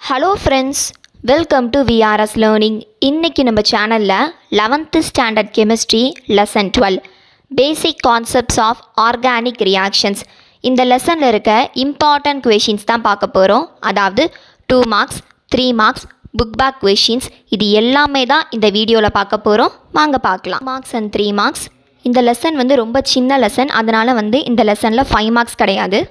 Hello friends, welcome to VRS learning. இன்றைக்கி நம்ம சேனலில் 11th standard chemistry lesson 12 basic concepts of organic reactions இந்த லெசனில் இருக்க இம்பார்ட்டன்ட் கொஷின்ஸ் தான் பார்க்க போகிறோம். அதாவது 2 marks 3 marks book back questions இது எல்லாமே தான் இந்த வீடியோவில் பார்க்க போகிறோம். வாங்க பார்க்கலாம். Marks and 3 marks. இந்த லெசன் ரொம்ப சின்ன லெசன், அதனால் இந்த லெசனில் 5 மார்க்ஸ் கிடையாது.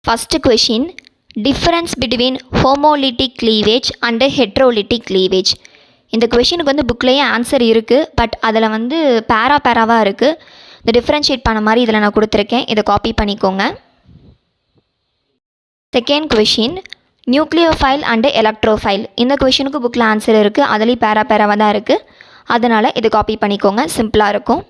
First question, difference between homolytic cleavage and heterolytic cleavage. இந்த கொஷினுக்கு புக்லேயே ஆன்சர் இருக்குது, பட் அதில் பேராவாக இருக்குது. இந்த டிஃப்ரென்ஷியேட் பண்ண மாதிரி இதில் நான் கொடுத்துருக்கேன், இதை காப்பி பண்ணிக்கோங்க. Second question, nucleophile and electrophile. இந்த கொஷினுக்கு புக்கில் ஆன்சர் இருக்குது, அதுலேயும் பேராவாக தான் இருக்குது, அதனால் இது காப்பி பண்ணிக்கோங்க, சிம்பிளாக இருக்கும்.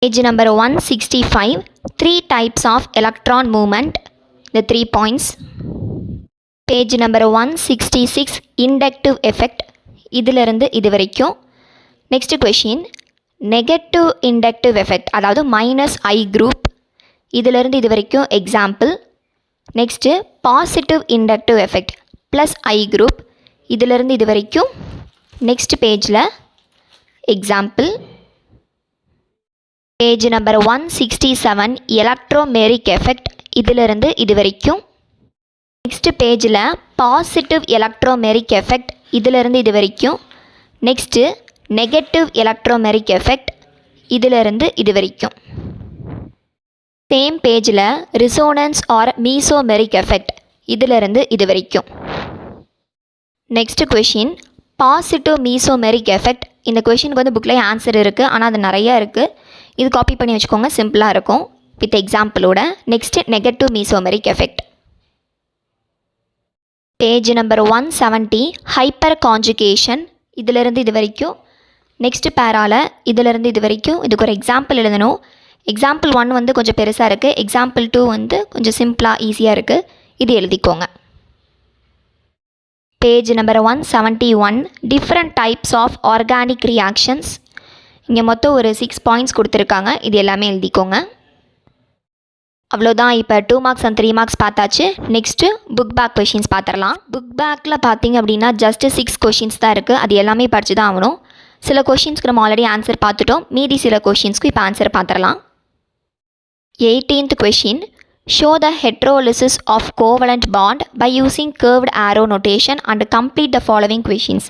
Page number 165, 3 types of electron movement, the 3 points. Page number 166, inductive effect, இதிலிருந்து இது வரைக்கும். Next question, negative inductive effect, அதாவது minus I group, இதிலிருந்து இது வரைக்கும் example. Next, positive inductive effect, plus I group, இதிலிருந்து இது வரைக்கும். Next pageல example. Page number 167, electromeric effect, இதிலிருந்து இது வரைக்கும். நெக்ஸ்ட் பேஜில் பாசிட்டிவ் எலக்ட்ரோமெரிக் எஃபெக்ட், இதிலிருந்து இது வரைக்கும். நெக்ஸ்ட்டு நெகட்டிவ் எலக்ட்ரோமெரிக் எஃபெக்ட், இதிலிருந்து இது வரைக்கும். சேம் பேஜில் ரிசோனன்ஸ் ஆர் மீசோமெரிக் எஃபெக்ட், இதிலிருந்து இது வரைக்கும். Next question, positive mesomeric effect. இந்த கொஷினுக்கு புக்லேயே ஆன்சர் இருக்குது, ஆனால் அது நிறையா இருக்குது. இது காப்பி பண்ணி வச்சுக்கோங்க, சிம்பிளாக இருக்கும் வித் எக்ஸாம்பிளோட. Next negative mesomeric effect. Page number 170, hyperconjugation, இதிலிருந்து இது வரைக்கும். நெக்ஸ்ட் பேரால இதிலிருந்து இது வரைக்கும். இதுக்கு ஒரு எக்ஸாம்பிள் எழுதணும். எக்ஸாம்பிள் 1 கொஞ்சம் பெருசாக இருக்குது, எக்ஸாம்பிள் 2 கொஞ்சம் சிம்பிளாக ஈஸியாக இருக்குது, இது எழுதிக்கோங்க. Page number 171, different types of organic reactions. இங்கே மொத்தம் ஒரு 6 பாயிண்ட்ஸ் கொடுத்துருக்காங்க, இது எல்லாமே எழுதிக்கோங்க. அவ்வளோதான். இப்போ 2 மார்க்ஸ் அண்ட் 3 மார்க்ஸ் பார்த்தாச்சு. நெக்ஸ்ட்டு புக் பேக் கொஷின்ஸ் பார்த்துடலாம். புக் பேக்கில் பார்த்தீங்க அப்படின்னா ஜஸ்ட்டு 6 கொஷின்ஸ் தான் இருக்குது, அது எல்லாமே படித்து தான் ஆகணும். சில கொஷின்ஸ்க்கு நம்ம ஆல்ரெடி ஆன்சர் பார்த்துட்டோம், மீதி சில கொஷின்ஸ்க்கு இப்போ ஆன்சர் பார்த்துடலாம். 18th question, show the heterolysis of covalent bond by using curved arrow notation and complete the following questions.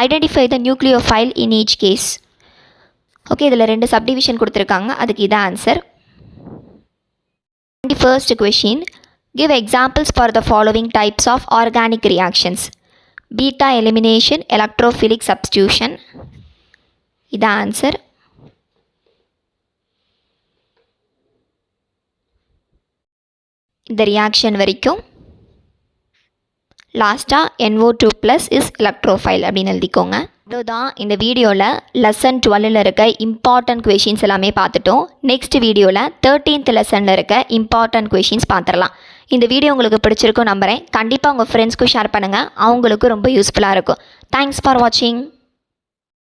Identify the nucleophile in each case. Okay, இதில் 2 சப்டிவிஷன் கொடுத்துருக்காங்க, அதுக்கு இதான் answer. 21st question, give examples for the following types of organic reactions. Beta elimination, electrophilic substitution, இதான் answer. இந்த reaction வரைக்கும். லாஸ்ட்டாக NO2+ is electrophile அப்படின்னு எழுதிக்கோங்க. இதுதான் இந்த வீடியோவில் லெசன் 12ல் இருக்க இம்பார்ட்டன்ட் கொஷின்ஸ் எல்லாமே பார்த்துட்டோம். நெக்ஸ்ட் வீடியோவில் 13th லெசனில் இருக்க இம்பார்ட்டன்ட் கொஷின்ஸ் பார்த்துடலாம். இந்த வீடியோ உங்களுக்கு பிடிச்சிருக்கும் நம்புகிறேன். கண்டிப்பாக உங்கள் ஃப்ரெண்ட்ஸ்க்கும் ஷேர் பண்ணுங்கள், அவங்களுக்கும் ரொம்ப யூஸ்ஃபுல்லாக இருக்கும். தேங்க்ஸ் ஃபார் வாட்சிங்.